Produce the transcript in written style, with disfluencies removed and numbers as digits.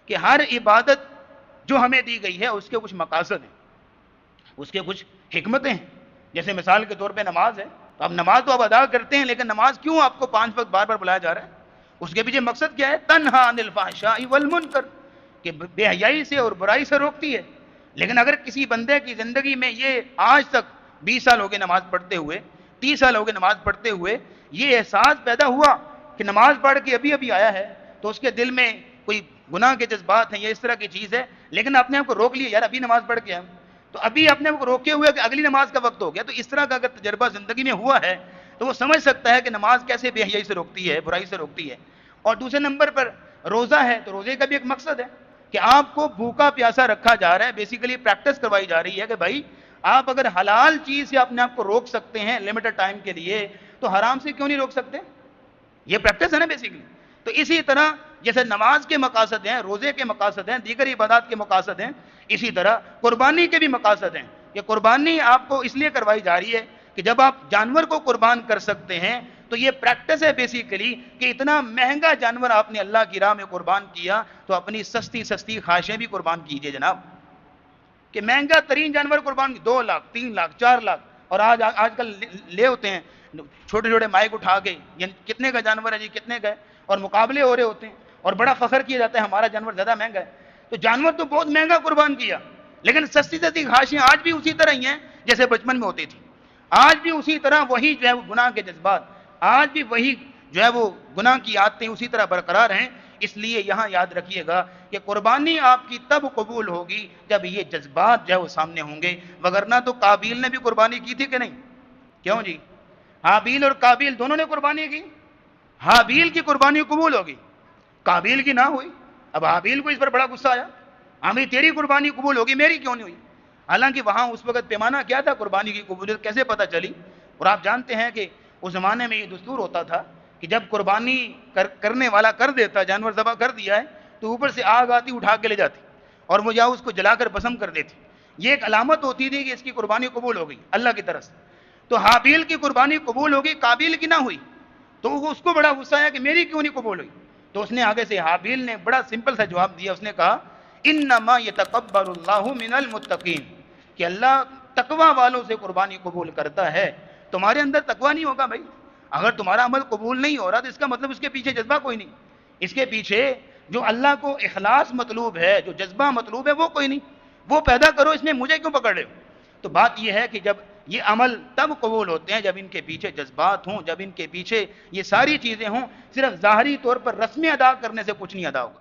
کہ ہر عبادت جو ہمیں دی گئی ہے اس کے کچھ مقاصد ہیں، اس کے کچھ حکمتیں ہیں. جیسے مثال کے طور پہ نماز ہے، تو اب نماز تو آپ ادا کرتے ہیں، لیکن نماز کیوں آپ کو 5 وقت بار بار بلایا جا رہا ہے؟ اس کے پیچھے مقصد کیا ہے؟ تنہا عن الفحشاء والمنکر، کہ بے حیائی سے اور برائی سے روکتی ہے. لیکن اگر کسی بندے کی زندگی میں یہ آج تک 20 سال ہو گئے نماز پڑھتے ہوئے، 30 سال ہو گئے نماز پڑھتے ہوئے، یہ احساس پیدا ہوا کہ نماز پڑھ کے ابھی ابھی آیا ہے، تو اس کے دل میں کوئی گناہ کے جذبات ہیں یا اس طرح کی چیز ہے، لیکن اپنے آپ کو روک لیا، یار ابھی نماز پڑھ کے آیا ہوں، تو ابھی اپنے آپ کو روکے ہوئے کہ اگلی نماز کا وقت ہو گیا. تو اس طرح کا اگر تجربہ زندگی میں ہوا ہے تو وہ سمجھ سکتا ہے کہ نماز کیسے بے حیائی سے روکتی ہے، برائی سے روکتی ہے. اور دوسرے نمبر پر روزہ ہے، تو روزے کا بھی ایک مقصد ہے کہ آپ کو بھوکا پیاسا رکھا جا رہا ہے. بیسیکلی پریکٹس کروائی جا رہی ہے کہ بھائی آپ اگر حلال چیز سے اپنے آپ کو روک سکتے ہیں لمیٹڈ ٹائم کے لیے، تو حرام سے کیوں نہیں روک سکتے؟ یہ پریکٹس ہے نا بیسیکلی. تو اسی طرح جیسے نماز کے مقاصد ہیں، روزے کے مقاصد ہیں، دیگر عبادات کے مقاصد ہیں، اسی طرح قربانی کے بھی مقاصد ہیں. یہ قربانی آپ کو اس لیے کروائی جا رہی ہے کہ جب آپ جانور کو قربان کر سکتے ہیں تو یہ پریکٹس ہے بیسیکلی کہ اتنا مہنگا جانور آپ نے اللہ کی راہ میں قربان کیا تو اپنی سستی سستی خواہشیں بھی قربان کیجئے جناب. کہ مہنگا ترین جانور قربان 2 لاکھ 3 لاکھ 4 لاکھ، اور آج کل لے ہوتے ہیں چھوٹے چھوٹے مائک اٹھا کے، یعنی کتنے کا جانور ہے جی، کتنے کا ہے، اور مقابلے ہو رہے ہوتے ہیں اور بڑا فخر کیا جاتا ہے ہمارا جانور زیادہ مہنگا ہے. تو جانور تو بہت مہنگا قربان کیا، لیکن سستی سستی خواہشیں آج بھی اسی طرح ہی ہیں جیسے بچپن میں ہوتی تھی. آج بھی اسی طرح وہی جو ہے وہ گناہ کے جذبات، آج بھی وہی جو ہے وہ گناہ کی عادتیں اسی طرح برقرار ہیں. اس لیے یہاں یاد رکھیے گا کہ قربانی آپ کی تب قبول ہوگی جب یہ جذبات جو ہے وہ سامنے ہوں گے. وگرنہ تو قابیل نے بھی قربانی کی تھی کہ نہیں؟ کیوں جی؟ حابیل اور قابیل دونوں نے قربانی کی. حابیل کی قربانی قبول ہوگی، قابیل کی نہ ہوئی. اب حابیل کو اس پر بڑا غصہ آیا، ہمیں تیری قربانی قبول ہوگی، میری کیوں نہیں ہوئی؟ حالانکہ وہاں اس وقت پیمانہ کیا تھا قربانی کی قبولیت کیسے پتہ چلی؟ اور آپ جانتے ہیں کہ اس زمانے میں یہ دستور ہوتا تھا کہ جب قربانی کرنے والا کر دیتا، جانور ذبح کر دیا ہے، تو اوپر سے آگ آتی اٹھا کے لے جاتی اور وہ یا اس کو جلا کر بسم کر دیتی. یہ ایک علامت ہوتی تھی کہ اس کی قربانی قبول ہو گئی اللہ کی طرف سے. تو حابیل کی قربانی قبول ہوگی، قابیل کی نہ ہوئی، تو اس کو بڑا غصہ آیا کہ میری کیوں نہیں قبول ہوئی. تو اس نے آگے سے حابیل نے بڑا سمپل سا جواب دیا، اس نے کہا انما یتقبل اللہ من المتقین، کہ اللہ تقوی والوں سے قربانی قبول کرتا ہے. تمہارے اندر تقوی نہیں ہوگا بھائی، اگر تمہارا عمل قبول نہیں ہو رہا تو اس کا مطلب اس کے پیچھے جذبہ کوئی نہیں، اس کے پیچھے جو اللہ کو اخلاص مطلوب ہے، جو جذبہ مطلوب ہے وہ کوئی نہیں. وہ پیدا کرو، اس میں مجھے کیوں پکڑ رہے ہو؟ تو بات یہ ہے کہ جب یہ عمل تب قبول ہوتے ہیں جب ان کے پیچھے جذبات ہوں، جب ان کے پیچھے یہ ساری چیزیں ہوں. صرف ظاہری طور پر رسمیں ادا کرنے سے کچھ نہیں ادا ہوگا.